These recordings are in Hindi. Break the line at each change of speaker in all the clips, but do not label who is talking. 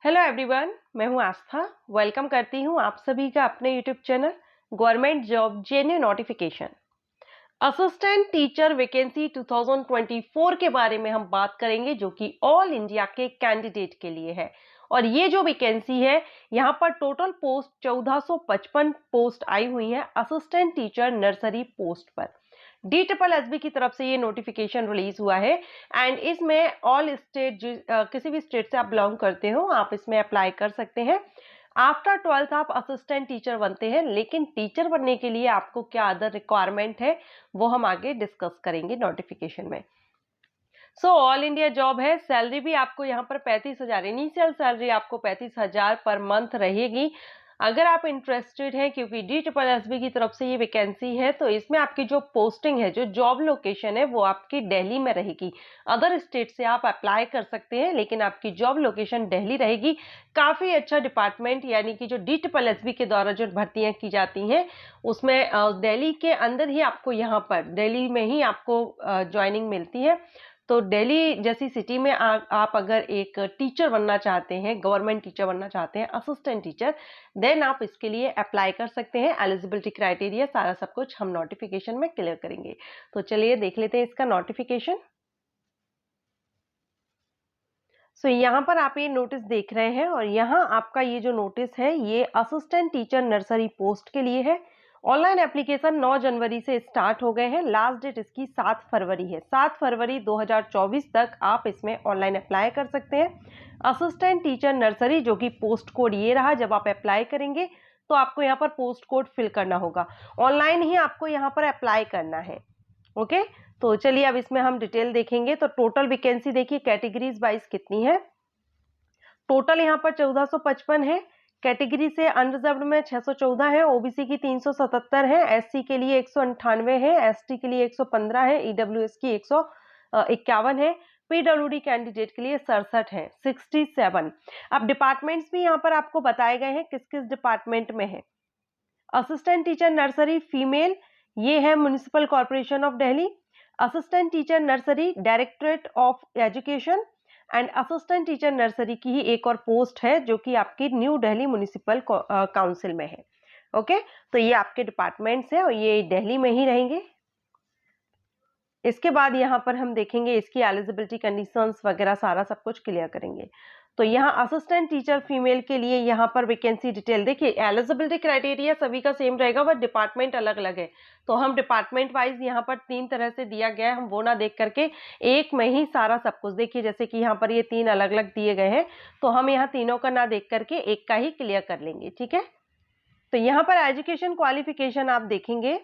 हेलो एवरीवन, मैं हूं आस्था। वेलकम करती हूं आप सभी का अपने YouTube channel government job genuine notification assistant teacher vacancy 2024 के बारे में हम बात करेंगे, जो कि ऑल इंडिया के कैंडिडेट के लिए है। और ये जो वैकेंसी है, यहाँ पर टोटल पोस्ट 1455 पोस्ट आई हुई है असिस्टेंट टीचर नर्सरी पोस्ट पर। DSSB की तरफ से ये नोटिफिकेशन रिलीज हुआ है एंड इसमें ऑल स्टेट, किसी भी स्टेट से आप बिलोंग करते हो आप इसमें अप्लाई कर सकते हैं। आफ्टर 12th आप असिस्टेंट टीचर बनते हैं, लेकिन टीचर बनने के लिए आपको क्या अदर रिक्वायरमेंट है वो हम आगे डिस्कस करेंगे नोटिफिकेशन में। सो ऑल इंडिया जॉब है। सैलरी भी आपको यहाँ पर 35,000, इनिशियल सैलरी आपको 35,000 पर मंथ रहेगी। अगर आप इंटरेस्टेड हैं, क्योंकि DSSB की तरफ से ये वैकेंसी है, तो इसमें आपकी जो पोस्टिंग है, जो जॉब लोकेशन है, वो आपकी दिल्ली में रहेगी। अदर स्टेट से आप अप्लाई कर सकते हैं, लेकिन आपकी जॉब लोकेशन दिल्ली रहेगी। काफ़ी अच्छा डिपार्टमेंट, यानी कि जो DSSB के द्वारा जो भर्तियां की जाती हैं उसमें दिल्ली के अंदर ही आपको, यहाँ पर दिल्ली में ही आपको ज्वाइनिंग मिलती है। तो दिल्ली जैसी सिटी में आप अगर एक टीचर बनना चाहते हैं, गवर्नमेंट टीचर बनना चाहते हैं, असिस्टेंट टीचर, देन आप इसके लिए अप्लाई कर सकते हैं। एलिजिबिलिटी क्राइटेरिया सारा सब कुछ हम नोटिफिकेशन में क्लियर करेंगे। तो चलिए देख लेते हैं इसका नोटिफिकेशन। सो यहाँ पर आप ये नोटिस देख रहे हैं, और यहाँ आपका ये जो नोटिस है ये असिस्टेंट टीचर नर्सरी पोस्ट के लिए है। ऑनलाइन एप्लीकेशन 9 जनवरी से स्टार्ट हो गए हैं। लास्ट डेट इसकी 7 फरवरी है। 7 फरवरी 2024 तक आप इसमें ऑनलाइन अप्लाई कर सकते हैं। असिस्टेंट टीचर नर्सरी, जो कि पोस्ट कोड ये रहा। जब आप अप्लाई करेंगे तो आपको यहाँ पर पोस्ट कोड फिल करना होगा। ऑनलाइन ही आपको यहाँ पर अप्लाई करना है। ओके, तो चलिए अब इसमें हम डिटेल देखेंगे। तो टोटल वैकेंसी देखिए कैटेगरीज वाइज कितनी है। टोटल यहाँ पर 1455 है। कैटेगरी से अनरिजर्व्ड में 614 है, ओबीसी की 377 है, एससी के लिए 198 है, एसटी के लिए 115 है, ईडब्ल्यूएस की 151 है, पीडब्ल्यूडी कैंडिडेट के लिए 67 है, 67। अब डिपार्टमेंट्स भी यहाँ पर आपको बताए गए हैं किस किस डिपार्टमेंट में है। असिस्टेंट टीचर नर्सरी फीमेल, ये है municipal corporation of Delhi. Assistant teacher nursery directorate of education. And assistant teacher nursery की ही एक और पोस्ट है, जो कि आपकी न्यू दिल्ली म्युनिसिपल काउंसिल में है। ओके, तो ये आपके डिपार्टमेंट्स हैं और ये दिल्ली में ही रहेंगे। इसके बाद यहाँ पर हम देखेंगे इसकी एलिजिबिलिटी कंडीशंस वगैरह सारा सब कुछ क्लियर करेंगे। तो यहाँ असिस्टेंट टीचर फीमेल के लिए यहाँ पर वैकेंसी डिटेल देखिए। एलिजिबिलिटी क्राइटेरिया सभी का सेम रहेगा, बट डिपार्टमेंट अलग अलग है। तो हम डिपार्टमेंट वाइज यहाँ पर 3 तरह से दिया गया है, हम वो ना देख करके एक में ही सारा सब कुछ देखिए। जैसे कि यहाँ पर ये 3 अलग अलग दिए गए हैं, तो हम यहाँ तीनों का ना देख करके एक का ही क्लियर कर लेंगे, ठीक है। तो यहाँ पर एजुकेशन क्वालिफिकेशन आप देखेंगे,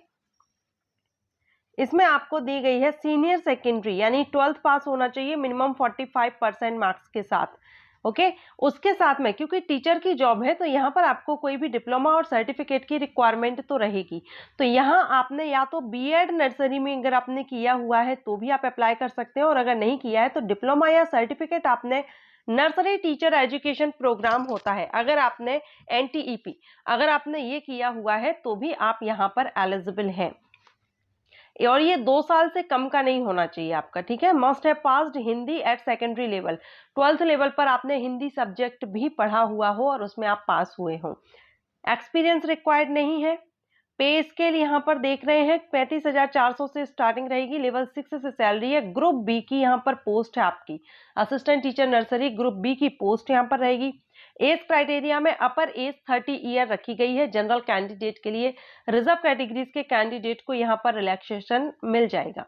इसमें आपको दी गई है सीनियर सेकेंडरी, यानी 12th पास होना चाहिए मिनिमम 45% मार्क्स के साथ। ओके, उसके साथ में क्योंकि टीचर की जॉब है, तो यहाँ पर आपको कोई भी डिप्लोमा और सर्टिफिकेट की रिक्वायरमेंट तो रहेगी। तो यहाँ आपने या तो बीएड नर्सरी में अगर आपने किया हुआ है तो भी आप अप्लाई कर सकते हैं, और अगर नहीं किया है तो डिप्लोमा या सर्टिफिकेट आपने, नर्सरी टीचर एजुकेशन प्रोग्राम होता है, अगर आपने NTEP अगर आपने ये किया हुआ है तो भी आप यहाँ पर एलिजिबल हैं। और ये 2 साल से कम का नहीं होना चाहिए आपका, ठीक है। Must have passed Hindi at secondary level, 12th level पर आपने हिंदी सब्जेक्ट भी पढ़ा हुआ हो और उसमें आप पास हुए हो। एक्सपीरियंस रिक्वायर्ड नहीं है। पे स्केल यहाँ पर देख रहे हैं 35,400 से स्टार्टिंग रहेगी। लेवल 6 से सैलरी है। ग्रुप बी की यहाँ पर पोस्ट है आपकी, assistant teacher nursery group B की पोस्ट यहाँ पर रहेगी। एज क्राइटेरिया में अपर एज 30 ईयर रखी गई है जनरल कैंडिडेट के लिए। रिजर्व कैटेगरीज के कैंडिडेट को यहाँ पर रिलैक्सेशन मिल जाएगा।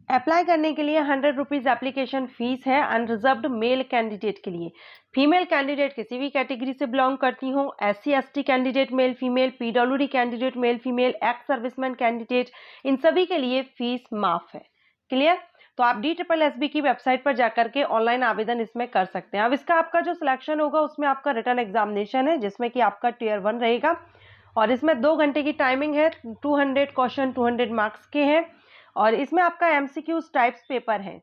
अप्लाई करने के लिए 100 रुपीज एप्लीकेशन फीस है अनरिजर्व्ड मेल कैंडिडेट के लिए। फीमेल कैंडिडेट किसी भी कैटेगरी से बिलोंग करती हो, SC ST candidate male female, PWD candidate male female, ex serviceman candidate, इन सभी के लिए फीस माफ है। क्लियर। तो आप DSSB की वेबसाइट पर जाकर के ऑनलाइन आवेदन इसमें कर सकते हैं। अब इसका आपका जो सिलेक्शन होगा उसमें आपका रिटन एग्जामिनेशन है, जिसमें कि आपका Tier 1 रहेगा, और इसमें 2 घंटे की टाइमिंग है। 200 क्वेश्चन 200 मार्क्स के हैं, और इसमें आपका MCQs टाइप्स पेपर है,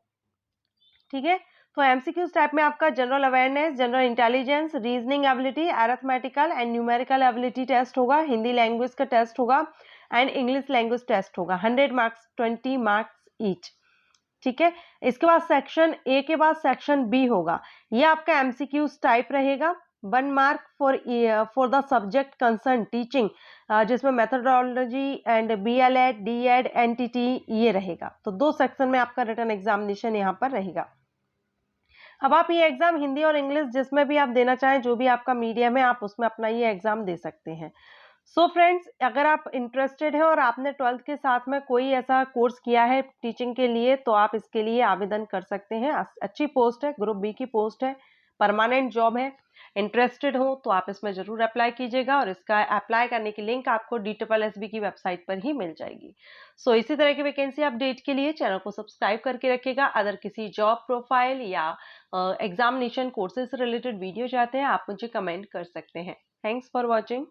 ठीक है। तो MCQs टाइप में आपका general awareness, general intelligence, reasoning ability, arithmetical and numerical ability test होगा, हिंदी लैंग्वेज का टेस्ट होगा, एंड इंग्लिश लैंग्वेज टेस्ट होगा। 100 मार्क्स, 20 मार्क्स ईच। ठीक है। इसके बाद सेक्शन ए के बाद सेक्शन बी होगा, ये आपका एमसीक्यूज टाइप रहेगा। 1 mark for the subject concern teaching, जिसमें methodology and BElEd, DEd, NTT ये रहेगा। तो 2 सेक्शन में आपका रिटन एग्जामिनेशन यहाँ पर रहेगा। अब आप ये एग्जाम हिंदी और इंग्लिश जिसमें भी आप देना चाहें, जो भी आपका मीडियम है, आप उसमें अपना ये एग्जाम दे सकते हैं। सो फ्रेंड्स, अगर आप इंटरेस्टेड हैं और आपने 12th के साथ में कोई ऐसा कोर्स किया है टीचिंग के लिए, तो आप इसके लिए आवेदन कर सकते हैं। अच्छी पोस्ट है, ग्रुप बी की पोस्ट है, परमानेंट जॉब है। इंटरेस्टेड हो तो आप इसमें जरूर अप्लाई कीजिएगा, और इसका अप्लाई करने की लिंक आपको DSSB की वेबसाइट पर ही मिल जाएगी। सो इसी तरह की वैकेंसी अपडेट के लिए चैनल को सब्सक्राइब करके रखिएगा। अगर किसी जॉब प्रोफाइल या एग्जामिनेशन कोर्सेज से रिलेटेड वीडियो चाहते हैं, आप मुझे कमेंट कर सकते हैं। Thanks for watching.